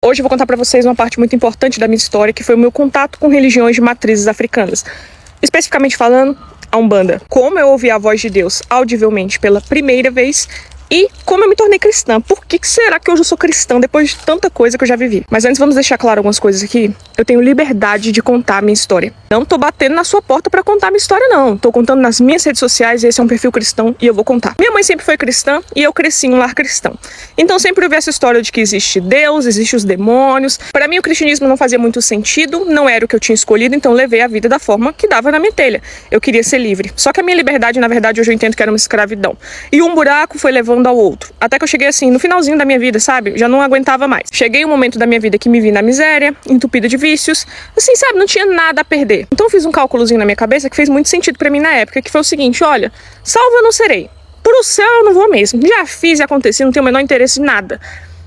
Hoje eu vou contar para vocês uma parte muito importante da minha história, que foi o meu contato com religiões de matrizes africanas. Especificamente falando, a Umbanda. Como eu ouvi a voz de Deus audivelmente pela primeira vez e como eu me tornei cristã. Por que será que hoje eu sou cristã depois de tanta coisa que eu já vivi? Mas antes vamos deixar claro algumas coisas aqui. Eu tenho liberdade de contar a minha história. Não tô batendo na sua porta pra contar a minha história, não. Tô contando nas minhas redes sociais, esse é um perfil cristão e eu vou contar. Minha mãe sempre foi cristã e eu cresci em um lar cristão. Então sempre ouvi essa história de que existe Deus, existe os demônios. Pra mim o cristianismo não fazia muito sentido, não era o que eu tinha escolhido, então levei a vida da forma que dava na minha telha. Eu queria ser livre. Só que a minha liberdade, na verdade, hoje eu entendo que era uma escravidão. E um buraco foi levando ao outro. Até que eu cheguei assim, no finalzinho da minha vida, sabe? Já não aguentava mais. Cheguei um momento da minha vida que me vi na miséria, entupida de vícios. Assim, sabe? Não tinha nada a perder. Então eu fiz um cálculozinho na minha cabeça que fez muito sentido pra mim na época, que foi o seguinte, olha, salva eu não serei. Pro céu eu não vou mesmo. Já fiz e aconteci, não tenho o menor interesse em nada.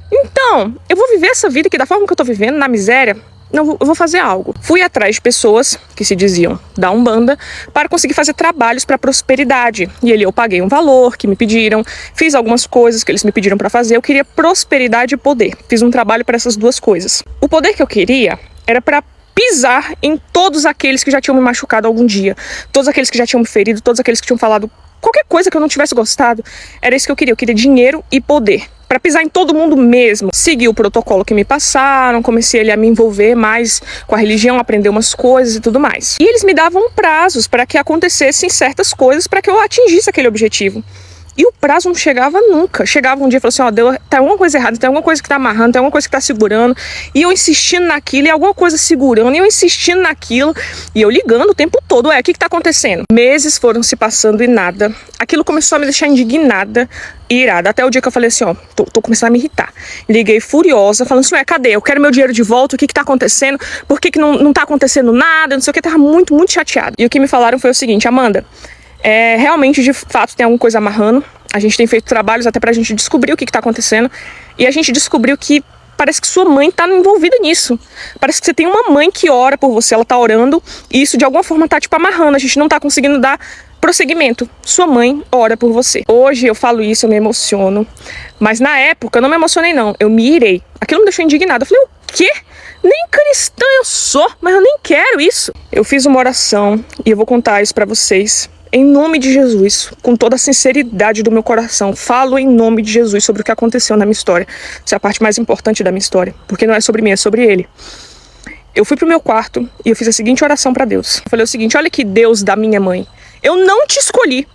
Então, eu vou viver essa vida que da forma que eu tô vivendo, na miséria, eu vou fazer algo. Fui atrás de pessoas que se diziam da Umbanda para conseguir fazer trabalhos para prosperidade. E ali eu paguei um valor que me pediram, fiz algumas coisas que eles me pediram para fazer. Eu queria prosperidade e poder. Fiz um trabalho para essas duas coisas. O poder que eu queria era para pisar em todos aqueles que já tinham me machucado algum dia, todos aqueles que já tinham me ferido, todos aqueles que tinham falado qualquer coisa que eu não tivesse gostado. Era isso que eu queria dinheiro e poder. Pra pisar em todo mundo mesmo. Segui o protocolo que me passaram, comecei ali a me envolver mais com a religião, aprender umas coisas e tudo mais. E eles me davam prazos para que acontecessem certas coisas para que eu atingisse aquele objetivo. E o prazo não chegava nunca. Chegava um dia e falou assim, ó, deu, tá alguma coisa errada, tem alguma coisa que tá amarrando, tem alguma coisa que tá segurando. E eu insistindo naquilo, e alguma coisa segurando, e eu insistindo naquilo. E eu ligando o tempo todo, o que tá acontecendo? Meses foram se passando e nada. Aquilo começou a me deixar indignada e irada. Até o dia que eu falei assim, ó, tô começando a me irritar. Liguei furiosa, falando assim, cadê? Eu quero meu dinheiro de volta, o que tá acontecendo? Por que não tá acontecendo nada? Não sei o que, tava muito chateada. E o que me falaram foi o seguinte, Amanda, realmente, de fato, tem alguma coisa amarrando. A gente tem feito trabalhos até pra gente descobrir o que tá acontecendo. E a gente descobriu que parece que sua mãe tá envolvida nisso. Parece que você tem uma mãe que ora por você, ela tá orando. E isso, de alguma forma, tá, tipo, amarrando. A gente não tá conseguindo dar prosseguimento. Sua mãe ora por você. Hoje eu falo isso, eu me emociono. Mas na época eu não me emocionei, não. Eu me irei. Aquilo me deixou indignada. Eu falei, o quê? Nem cristã eu sou, mas eu nem quero isso. Eu fiz uma oração e eu vou contar isso pra vocês. Em nome de Jesus, com toda a sinceridade do meu coração, falo em nome de Jesus sobre o que aconteceu na minha história. Essa é a parte mais importante da minha história, porque não é sobre mim, é sobre Ele. Eu fui pro meu quarto e eu fiz a seguinte oração pra Deus. Eu falei o seguinte, olha que Deus da minha mãe, eu não te escolhi.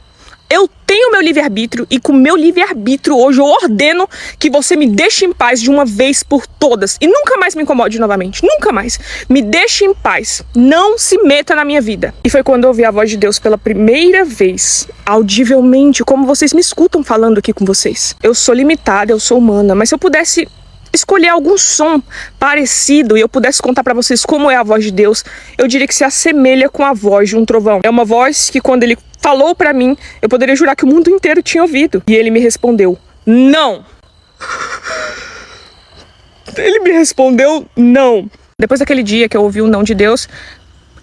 Eu tenho meu livre-arbítrio e com meu livre-arbítrio hoje eu ordeno que você me deixe em paz de uma vez por todas. E nunca mais me incomode novamente. Nunca mais. Me deixe em paz. Não se meta na minha vida. E foi quando eu ouvi a voz de Deus pela primeira vez, audivelmente, como vocês me escutam falando aqui com vocês. Eu sou limitada, eu sou humana, mas se eu pudesse escolher algum som parecido e eu pudesse contar pra vocês como é a voz de Deus, eu diria que se assemelha com a voz de um trovão. É uma voz que quando ele falou pra mim, eu poderia jurar que o mundo inteiro tinha ouvido. E ele me respondeu, não. Ele me respondeu, não. Depois daquele dia que eu ouvi o não de Deus,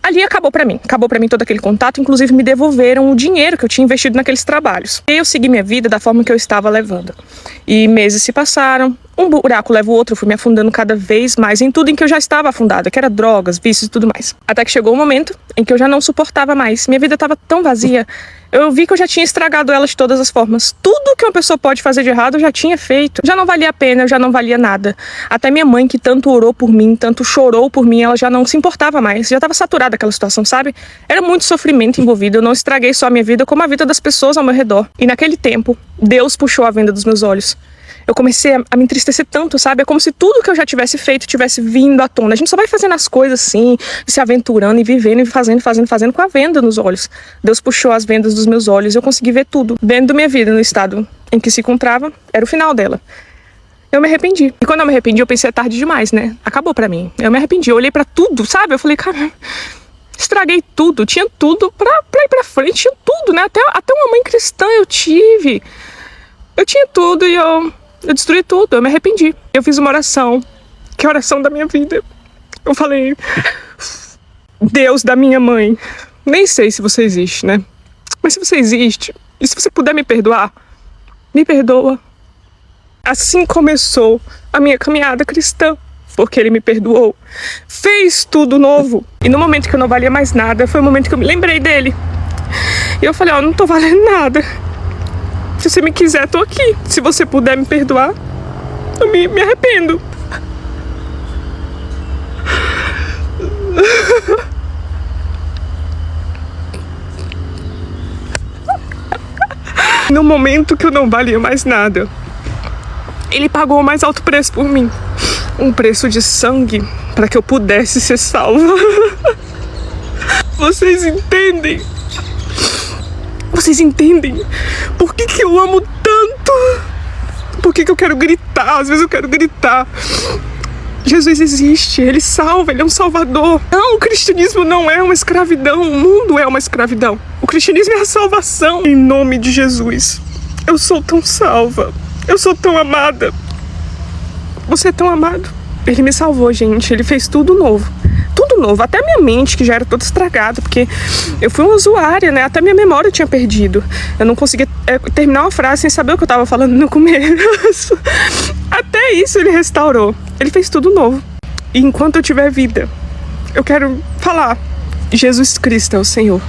ali acabou pra mim todo aquele contato, inclusive me devolveram o dinheiro que eu tinha investido naqueles trabalhos. E eu segui minha vida da forma que eu estava levando. E meses se passaram, um buraco leva o outro, eu fui me afundando cada vez mais em tudo em que eu já estava afundada, que era drogas, vícios e tudo mais. Até que chegou um momento em que eu já não suportava mais, minha vida estava tão vazia, eu vi que eu já tinha estragado ela de todas as formas. Tudo que uma pessoa pode fazer de errado eu já tinha feito, já não valia a pena, eu já não valia nada. Até minha mãe, que tanto orou por mim, tanto chorou por mim, ela já não se importava mais, já estava saturada aquela situação, sabe? Era muito sofrimento envolvido, eu não estraguei só a minha vida, como a vida das pessoas ao meu redor. E naquele tempo, Deus puxou a venda dos meus olhos. Eu comecei a me entristecer tanto, sabe? É como se tudo que eu já tivesse feito tivesse vindo à tona. A gente só vai fazendo as coisas assim, se aventurando e vivendo e fazendo com a venda nos olhos. Deus puxou as vendas dos meus olhos e eu consegui ver tudo. Vendo minha vida no estado em que se encontrava, era o final dela. Eu me arrependi. E quando eu me arrependi, eu pensei, é tarde demais, né? Acabou pra mim. Eu me arrependi, eu olhei pra tudo, sabe? Eu falei, cara, estraguei tudo. Tinha tudo pra ir pra frente, tinha tudo, né? Até uma mãe cristã eu tive. Eu tinha tudo e eu destruí tudo, eu me arrependi. Eu fiz uma oração, que é a oração da minha vida. Eu falei, Deus da minha mãe, nem sei se você existe, né? Mas se você existe, e se você puder me perdoar, me perdoa. Assim começou a minha caminhada cristã. porque ele me perdoou, fez tudo novo. E no momento que eu não valia mais nada, foi o momento que eu me lembrei dele. E eu falei, ó, não tô valendo nada. Se você me quiser, tô aqui. Se você puder me perdoar, eu me arrependo. No momento que eu não valia mais nada, ele pagou o mais alto preço por mim. Um preço de sangue para que eu pudesse ser salva. Vocês entendem? Vocês entendem? Por que eu amo tanto? Por que eu quero gritar? Às vezes eu quero gritar. Jesus existe, Ele salva, Ele é um salvador. Não, o cristianismo não é uma escravidão, o mundo é uma escravidão. O cristianismo é a salvação. Em nome de Jesus, eu sou tão salva, eu sou tão amada. Você é tão amado. Ele me salvou, gente, Ele fez tudo novo. Tudo novo, até minha mente, que já era toda estragada, porque eu fui uma usuária, né? Até minha memória eu tinha perdido. Eu não conseguia terminar uma frase sem saber o que eu tava falando no começo. Até isso Ele restaurou. Ele fez tudo novo. E enquanto eu tiver vida, eu quero falar: Jesus Cristo é o Senhor.